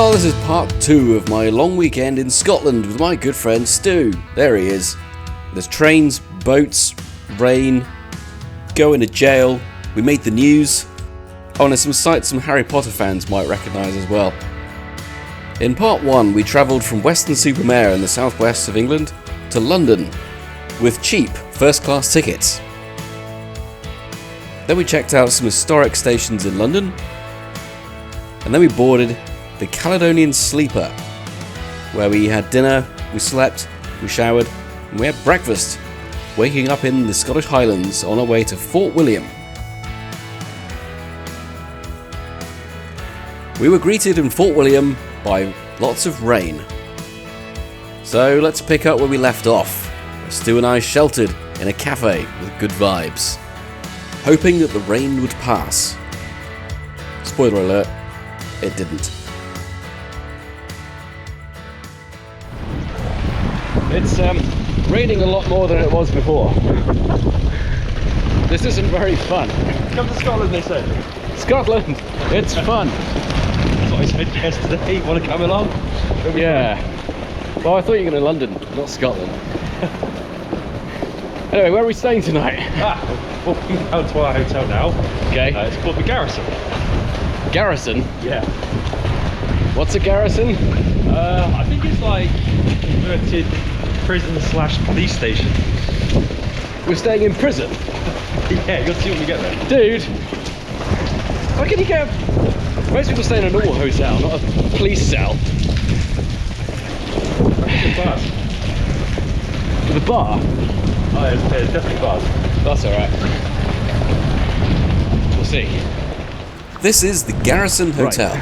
Well, this is part 2 of my long weekend in Scotland with my good friend Stu. There he is. There's trains, boats, rain, going to jail, we made the news. Oh, and there's some sights some Harry Potter fans might recognise as well. In part 1, we travelled from Weston-super-Mare in the southwest of England to London with cheap first-class tickets. Then we checked out some historic stations in London, and then we boarded the Caledonian Sleeper, where we had dinner, we slept, we showered, and we had breakfast, waking up in the Scottish Highlands on our way to Fort William. We were greeted in Fort William by lots of rain. So let's pick up where we left off, where Stu and I sheltered in a cafe with good vibes, hoping that the rain would pass. Spoiler alert, it didn't. It's raining a lot more than it was before. This isn't very fun. Come to Scotland, they said. Scotland, it's fun. That's what I said yesterday. Want to come along? Yeah. Well, I thought you were going to London, not Scotland. Anyway, where are we staying tonight? We're walking down to our hotel now. Okay. It's called the Garrison. Garrison? Yeah. What's a garrison? I think it's like converted prison/police station. We're staying in prison? Yeah, you'll see when we get there. Dude! Why can you get... Most people stay in a normal hotel, not a police cell. There's bars. With a bar? Oh, there's definitely bars. That's alright. We'll see. This is the Garrison Hotel,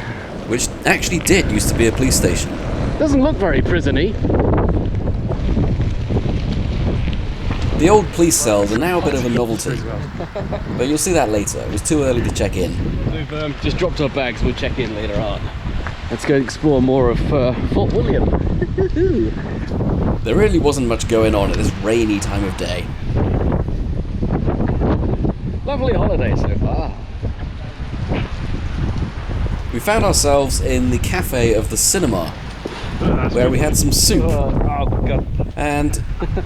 which actually did used to be a police station. Doesn't look very prison-y. The old police cells are now a bit of a novelty, but you'll see that later. It was too early to check in. We've just dropped our bags, we'll check in later on. Let's go explore more of Fort William. There really wasn't much going on at this rainy time of day. Lovely holiday so far. We found ourselves in the cafe of the cinema, where we had some soup. Oh god. And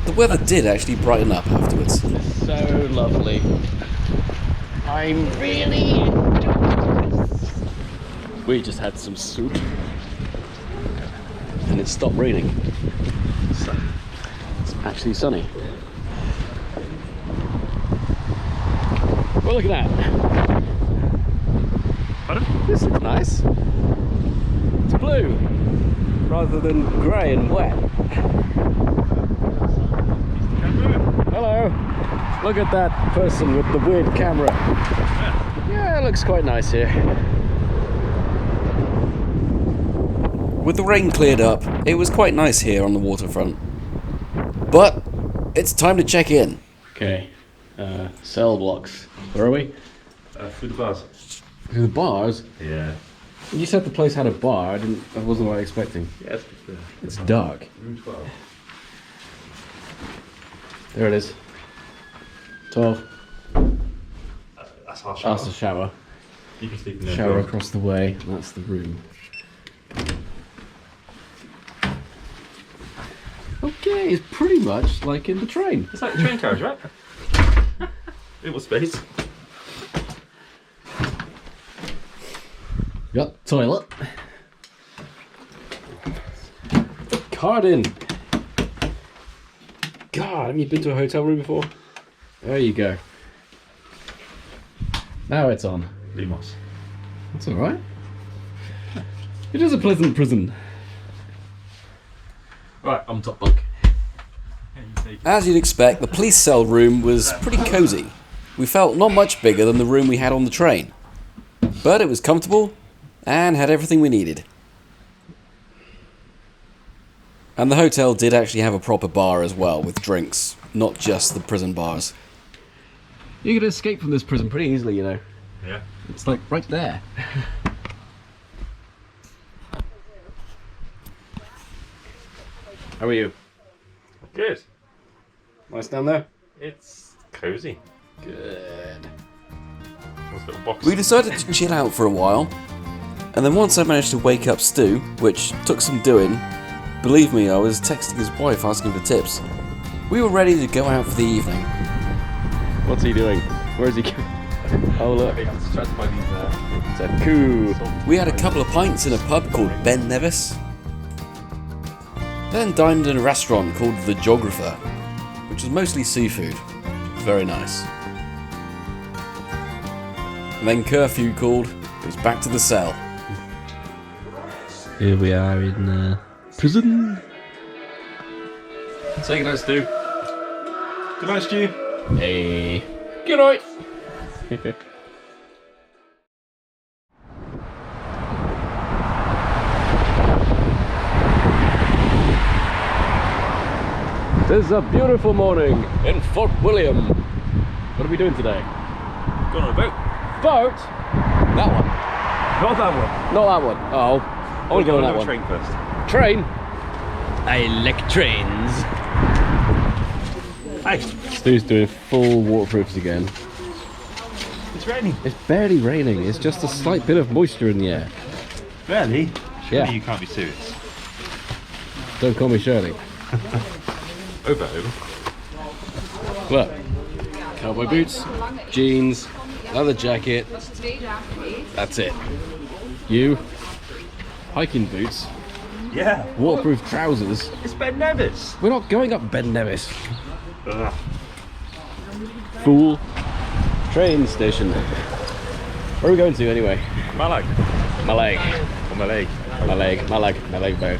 the weather did actually brighten up afterwards. So lovely. I'm really... We just had some soup. And it stopped raining. It's actually sunny. Well, look at that. Pardon? This looks nice. It's blue, rather than grey and wet. Hello. Look at that person with the weird camera. Yeah, it looks quite nice here. With the rain cleared up, it was quite nice here on the waterfront. But it's time to check in. Okay. Cell blocks. Where are we? Through the bars. The bars? Yeah. You said the place had a bar. I wasn't what I was expecting. Yeah, It's dark. room 12. There it is. 12. That's our shower. That's the shower. You can sleep in there. Shower across the way. That's the room. Okay, it's pretty much like in the train. It's like a train carriage, right? Little space. Got toilet. Garden. God, haven't you been to a hotel room before? There you go. Now it's on. Limos. That's alright. It is a pleasant prison. Right, I'm top bunk. As you'd expect, the police cell room was pretty cosy. We felt not much bigger than the room we had on the train. But it was comfortable and had everything we needed. And the hotel did actually have a proper bar as well, with drinks, not just the prison bars. You can escape from this prison pretty easily, you know. Yeah. It's like right there. How are you? Good. Nice down there? It's cozy. Good. Nice little box. We decided to chill out for a while, And then once I managed to wake up Stu, which took some doing, believe me, I was texting his wife asking for tips, we were ready to go out for the evening. What's he doing? Where is he going? Oh look, it's a coup. We had a couple of pints in a pub called Ben Nevis, then dined in a restaurant called The Geographer, which was mostly seafood. Very nice. And then curfew called, it was back to the cell. Here we are in prison. Say goodnight, Stu. Good night, Stu. Hey. Good night. This is a beautiful morning in Fort William. What are we doing today? Going on a boat. Boat? That one. Not that one. Not that one. Oh, I want to go on that one. Train first. Train? I like trains. Hey, Stu's doing full waterproofs again. it's raining. It's barely raining, it's just a slight bit of moisture in the air. Barely? Surely Yeah. you can't be serious. Don't call me Shirley. Over. Look. Cowboy boots, jeans, leather jacket. That's it. You, hiking boots, Yeah. waterproof trousers. It's Ben Nevis. We're not going up Ben Nevis. Ugh. Fool. Train station. Where are we going to anyway? Mallaig. Mallaig. Or Mallaig. Mallaig boat.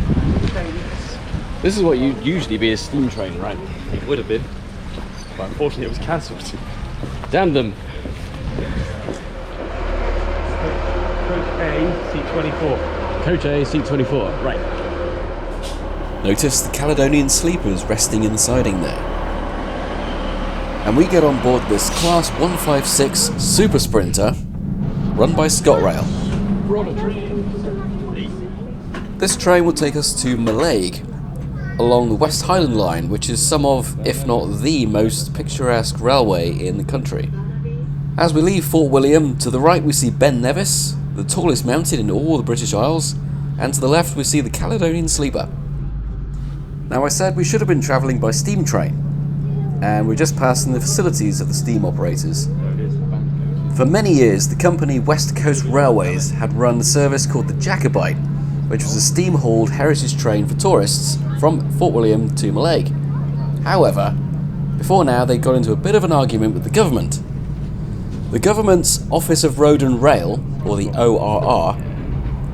This is what you'd usually be a steam train, right? It would have been. But unfortunately it was cancelled. Damn them. Coach A, seat 24. Coach A, seat 24. Right. Notice the Caledonian sleepers resting in the siding there. And we get on board this Class 156 Super Sprinter run by ScotRail. This train will take us to Mallaig along the West Highland Line, which is some of, if not the most picturesque railway in the country. As we leave Fort William, to the right we see Ben Nevis, the tallest mountain in all the British Isles, and to the left we see the Caledonian Sleeper. Now I said we should have been travelling by steam train, and we're just passing the facilities of the steam operators. For many years, the company West Coast Railways had run a service called the Jacobite, which was a steam-hauled heritage train for tourists from Fort William to Mallaig. However, before now they got into a bit of an argument with the government. The government's Office of Road and Rail, or the ORR,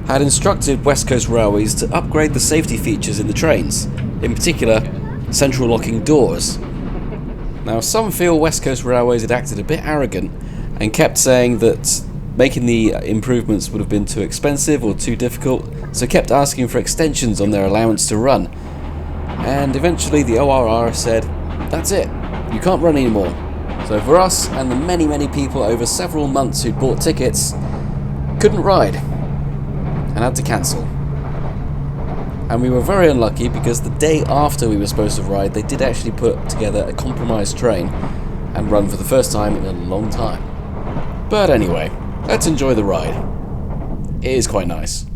had instructed West Coast Railways to upgrade the safety features in the trains, in particular, central locking doors. Now, some feel West Coast Railways had acted a bit arrogant and kept saying that making the improvements would have been too expensive or too difficult, so kept asking for extensions on their allowance to run. And eventually the ORR said, that's it, you can't run anymore. So for us and the many people over several months who'd bought tickets, couldn't ride and had to cancel. And we were very unlucky because the day after we were supposed to ride, they did actually put together a compromised train and run for the first time in a long time. But anyway, let's enjoy the ride. It is quite nice.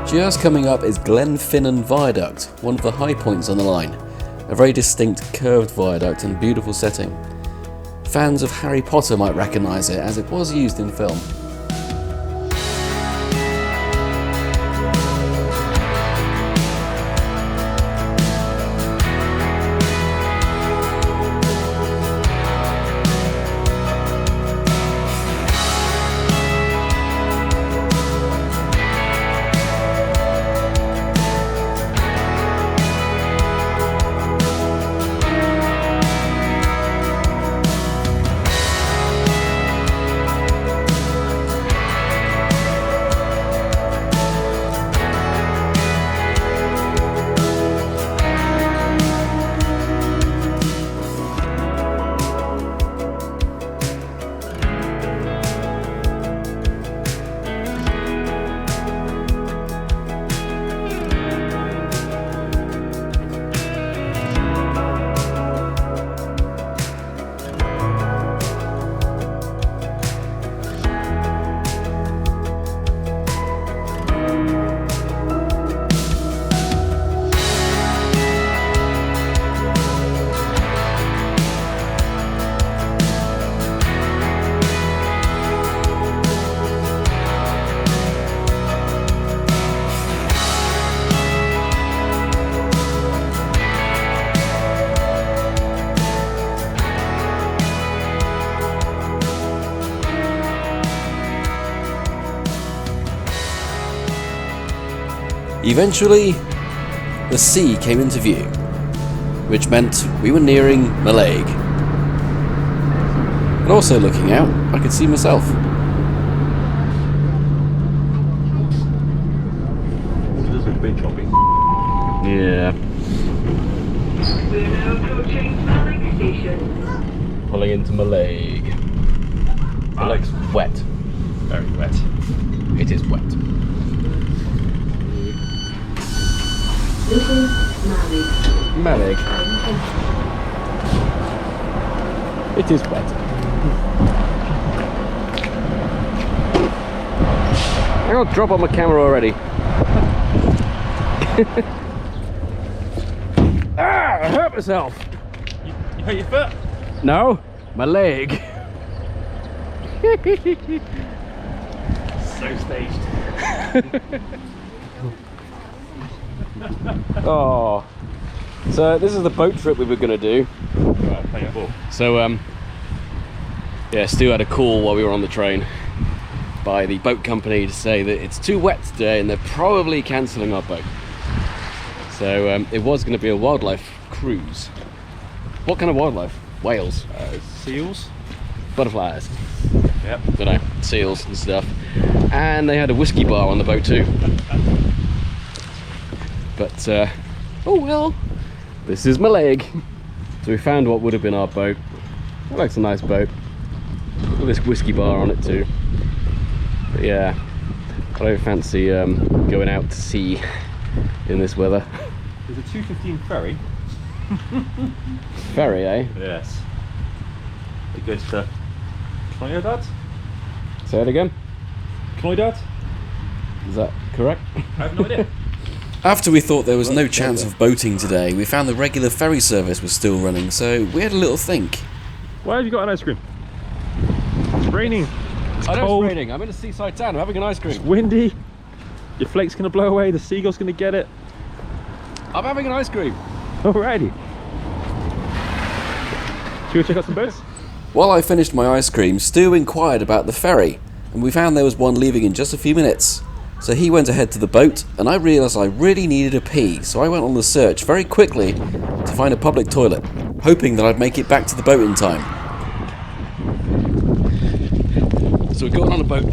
Just coming up is Glenfinnan Viaduct, one of the high points on the line. A very distinct curved viaduct and beautiful setting. Fans of Harry Potter might recognise it as it was used in film. Eventually, the sea came into view, which meant we were nearing Mallaig. And also looking out, I could see myself. This is big chopping. Yeah. We're now approaching Mallaig Station. Pulling into Mallaig. Mallaig's wet. Very wet. It is wet. This is Mallaig. Mallaig. It is wet. I'll drop on my camera already. Ah, I hurt myself. You hurt your foot? No, my leg. So staged. Oh, so this is the boat trip we were gonna do. Right, playing ball. So yeah, Stu had a call while we were on the train by the boat company to say that it's too wet today and they're probably cancelling our boat. So it was going to be a wildlife cruise. What kind of wildlife? Whales, Seals? butterflies, Yep. don't know, seals and stuff. And they had a whiskey bar on the boat too. But oh well, this is Mallaig. So we found what would have been our boat. It looks a nice boat. Got this whiskey bar on it too. But yeah, I don't fancy going out to sea in this weather. There's a 2:15 ferry. Ferry, eh? Yes. It goes to Knoydart? Say it again. Knoydart? Is that correct? I have no idea. After we thought there was no chance of boating today, we found the regular ferry service was still running, so we had a little think. Why have you got an ice cream? It's raining. It's I know cold. it's raining. I'm in a seaside town. I'm having an ice It's cream. windy. Your flake's gonna blow away. The seagull's gonna get it. I'm having an ice cream. Alrighty. Should we go check out some boats? While I finished my ice cream, Stu inquired about the ferry, and we found there was one leaving in just a few minutes. So he went ahead to the boat, and I realised I really needed a pee, so I went on the search very quickly to find a public toilet, hoping that I'd make it back to the boat in time. So we're going on a boat.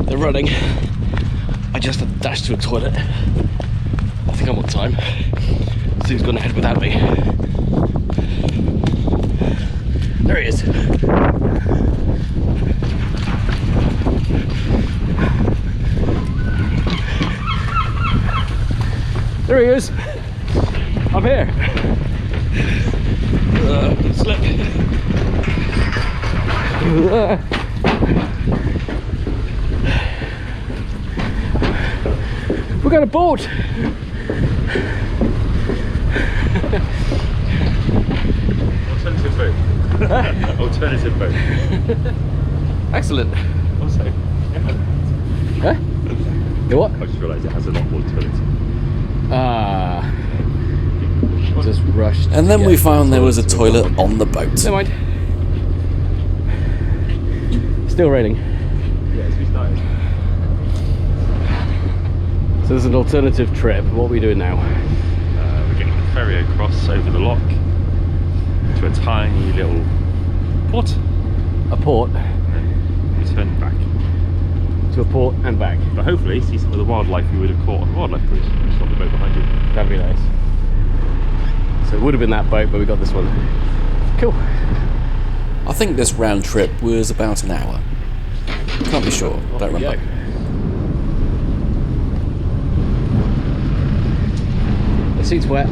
They're running. I just had to dash to a toilet. I think I'm on time. Stu's gone ahead without me. There he is. There he is. I'm here. Slip. We got a boat. Alternative boat. Alternative boat. Excellent. Also, Huh? The what? I just realised it has a lot more to it. Ah. Just rushed. And then to we get found there was a to the toilet public. on the boat. Never mind. Still raining. Yeah, it's restarted. So there's an alternative trip. What are we doing now? We're getting the ferry across over the lock to a tiny little port A port and then return back. to a port and back. But hopefully see some of the wildlife you would have caught on the wildlife cruise. Just on the boat behind you. That'd be nice. So it would have been that boat, but we got this one. Cool. I think this round trip was about an hour. Can't be sure, Off don't we remember. go. The seat's wet.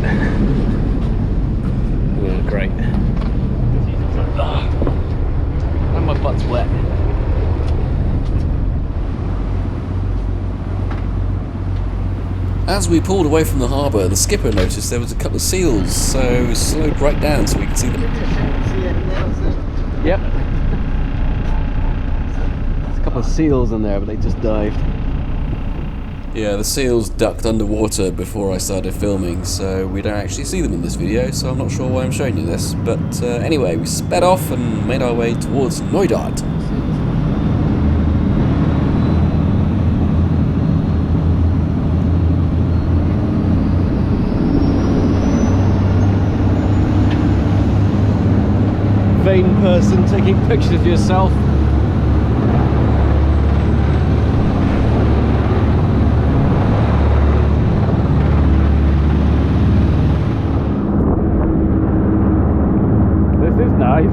Oh, great. And my butt's wet. As we pulled away from the harbour, the skipper noticed there was a couple of seals, so we slowed right down so we could see them. Yep. There's a couple of seals in there, but they just dived. Yeah, the seals ducked underwater before I started filming, so we don't actually see them in this video, so I'm not sure why I'm showing you this. But anyway, we sped off and made our way towards Knoydart. vain person taking pictures of yourself. This is nice.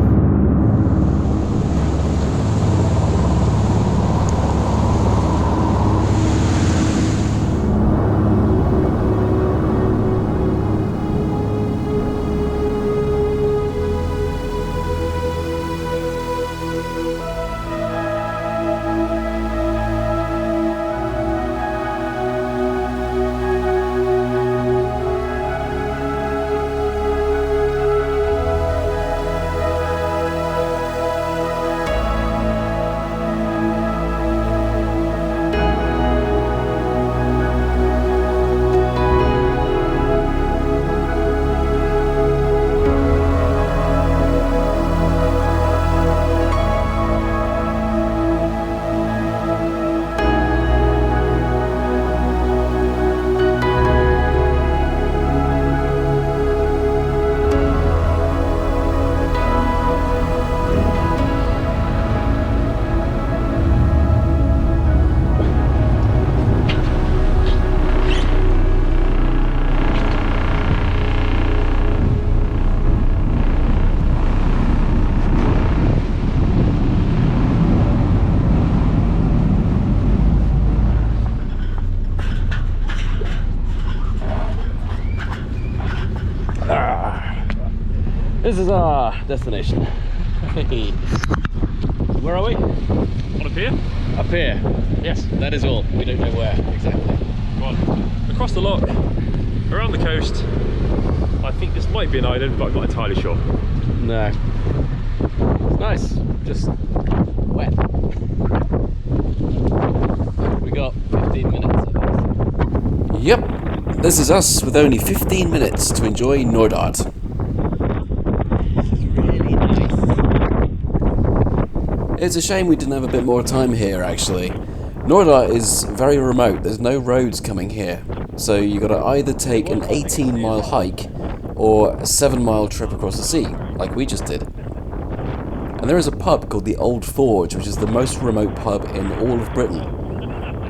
This is our destination. Where are we? On a pier? Up here. Yes. That is all. We don't know where exactly. Well, across the loch, around the coast. I think this might be an island, but I'm not entirely sure. No. It's nice. Just wet. We got 15 minutes of this. Yep, this is us with only 15 minutes to enjoy Knoydart. Really nice. It's a shame we didn't have a bit more time here, actually. Knoydart is very remote, there's no roads coming here, so you gotta either take an 18-mile hike or a 7-mile trip across the sea, like we just did. And there is a pub called the Old Forge, which is the most remote pub in all of Britain.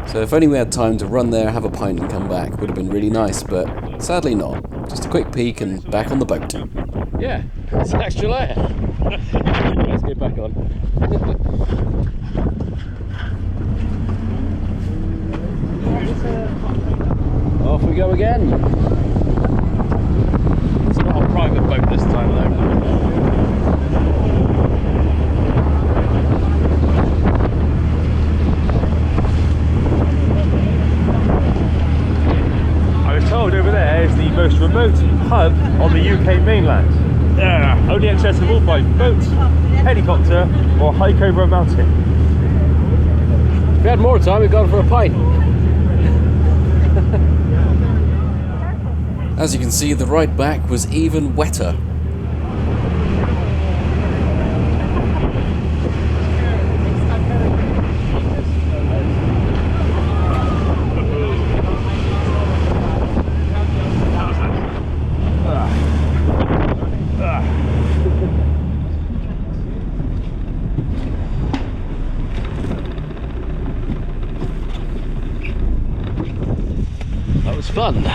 So if only we had time to run there, have a pint and come back, would have been really nice, but sadly not. Just a quick peek and back on the boat. Yeah, it's an extra layer. Let's get back on. Off we go again. It's not a private boat this time though. I was told over there is the most remote pub on the UK mainland. Only accessible by boat, helicopter, or hike over a mountain. If we had more time, we'd gone for a pint. As you can see, the ride back was even wetter. That was fun.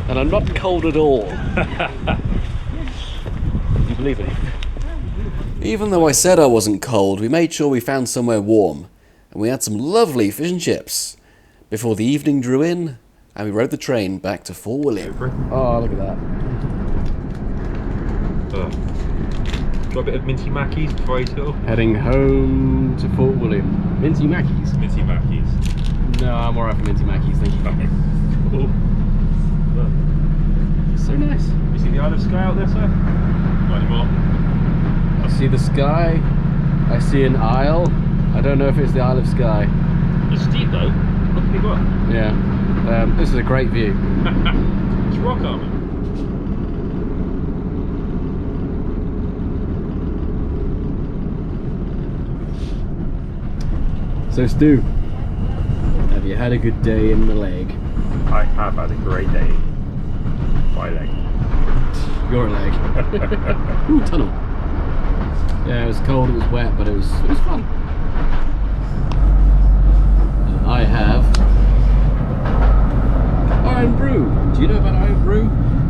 And I'm not cold at all. You believe me? Even though I said I wasn't cold, we made sure we found somewhere warm, and we had some lovely fish and chips before the evening drew in, and we rode the train back to Fort William. Oh, look at that. Got a bit of minty mackies before I eat it all. Heading home to Fort William. Minty Mackies? Minty mackies. No, I'm alright for Minty Mackies, thank you. Cool. So nice. You see the Isle of Skye out there, sir? Not anymore. I see the sky. I see an isle. I don't know if it's the Isle of Skye. It's steep though. Look at it up. Yeah. This is a great view. It's rock armor. So Stu, have you had a good day in Mallaig? I have had a great day. My leg. Your leg. Ooh, tunnel. Yeah, it was cold, it was wet, but it was fun. And I have Iron Brew. Do you know about Iron Brew?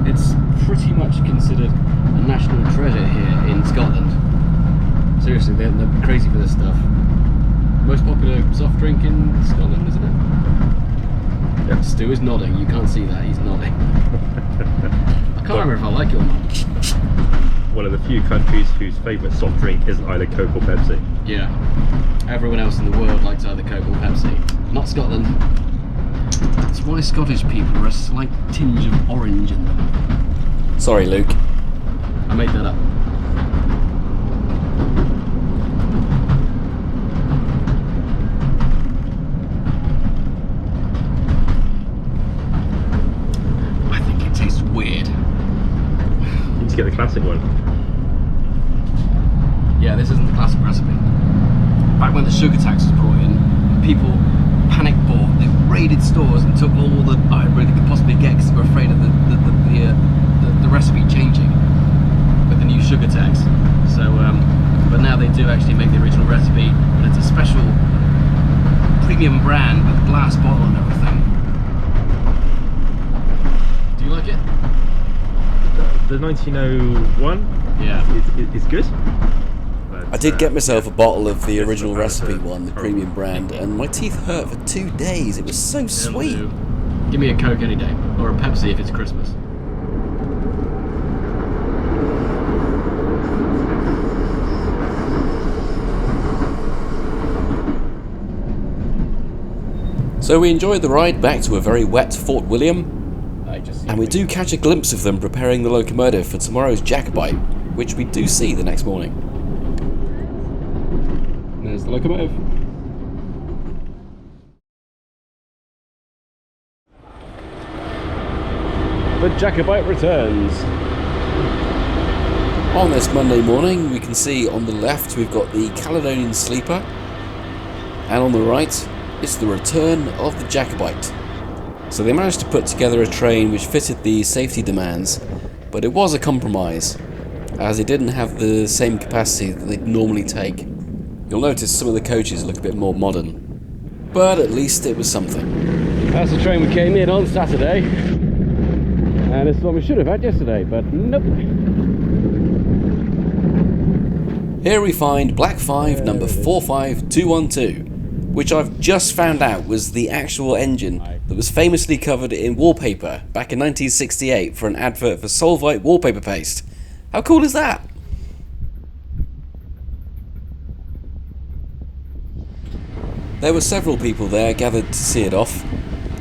It's pretty much considered a national treasure here in Scotland. Seriously, they're crazy for this stuff. Most popular soft drink in Scotland, isn't it? Yep. Stu is nodding. You can't see that. He's nodding. I can't remember if I like it or not. One of the few countries whose favourite soft drink isn't either Coke or Pepsi. Yeah. Everyone else in the world likes either Coke or Pepsi. Not Scotland. That's why Scottish people are a slight tinge of orange in them. Sorry, Luke. I made that up. I think it tastes weird. You need to get the classic one. Yeah, this isn't the classic recipe. Back when the sugar tax was brought in, people panic bought. They raided stores and took all the iron brew they could possibly get because they were afraid of the recipe changing with the new sugar tax. So, but now they do actually make the original recipe, but it's a special premium brand with a glass bottle and everything. Do you like it? The 1901 Yeah. is good. I did get myself a bottle of the original recipe one, the premium brand, and my teeth hurt for 2 days. It was so sweet. Give me a Coke any day, or a Pepsi if it's Christmas. So we enjoyed the ride back to a very wet Fort William, and we do catch a glimpse of them preparing the locomotive for tomorrow's Jacobite, which we do see the next morning. There's the locomotive. The Jacobite returns. On this Monday morning, we can see on the left we've got the Caledonian Sleeper, and on the right it's the return of the Jacobite. So they managed to put together a train which fitted the safety demands, but it was a compromise, as it didn't have the same capacity that they'd normally take. You'll notice some of the coaches look a bit more modern, but at least it was something. That's the train we came in on Saturday, and it's the one we should have had yesterday, but nope. Here we find Black 5 number 45212, which I've just found out was the actual engine that was famously covered in wallpaper back in 1968 for an advert for Solvite wallpaper paste. How cool is that? There were several people there gathered to see it off,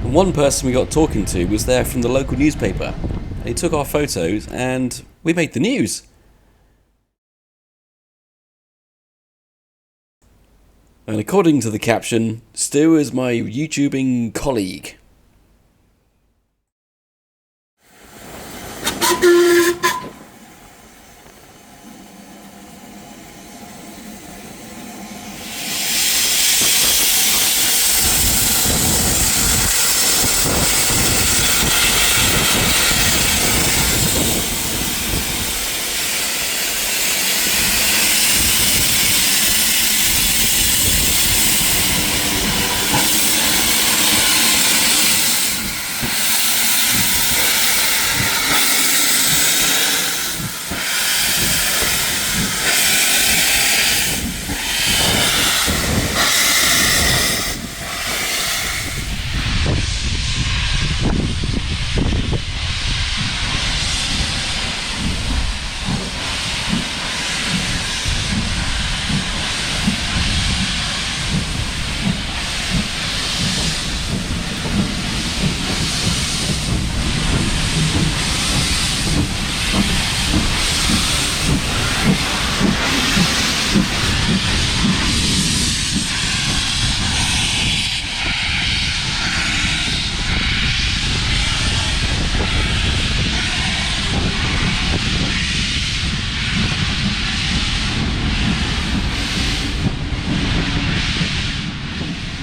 and one person we got talking to was there from the local newspaper. And he took our photos and we made the news. And according to the caption, Stu is my YouTubing colleague.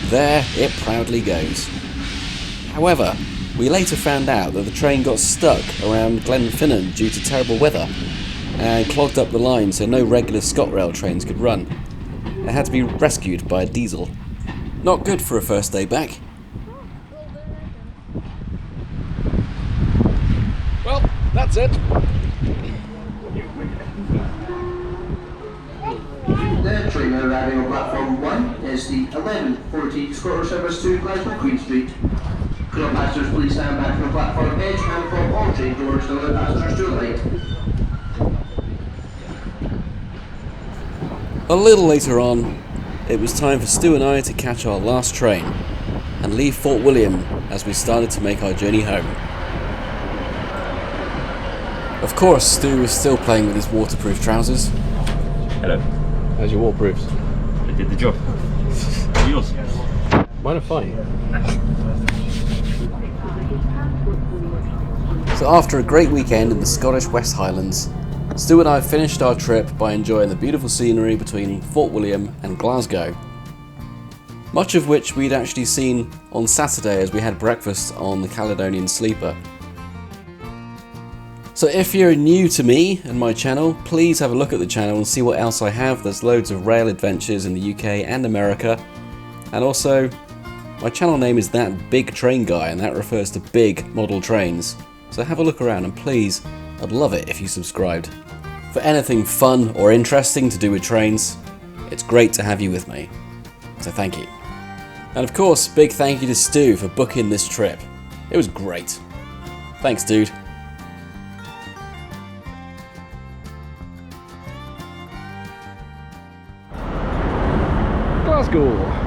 There it proudly goes. However, we later found out that the train got stuck around Glenfinnan due to terrible weather, and clogged up the line so no regular ScotRail trains could run. It had to be rescued by a diesel. Not good for a first day back. Well, that's it. The train arriving on platform 1 is the 11:40 Scottish service to Glasgow Queen Street. Could passengers please stand back from the platform edge and from all train doors to allow passengers to alight. A little later on, it was time for Stu and I to catch our last train and leave Fort William as we started to make our journey home. Of course, Stu was still playing with his waterproof trousers. Hello. How's your waterproofs? They did the job. Yours? Mine are fine. So after a great weekend in the Scottish West Highlands, Stu and I finished our trip by enjoying the beautiful scenery between Fort William and Glasgow. Much of which we'd actually seen on Saturday as we had breakfast on the Caledonian Sleeper. So if you're new to me and my channel, please have a look at the channel and see what else I have. There's loads of rail adventures in the UK and America. And also, my channel name is That Big Train Guy, and that refers to big model trains. So have a look around, and please, I'd love it if you subscribed. For anything fun or interesting to do with trains, it's great to have you with me. So thank you. And of course, big thank you to Stu for booking this trip. It was great. Thanks, dude. Glasgow.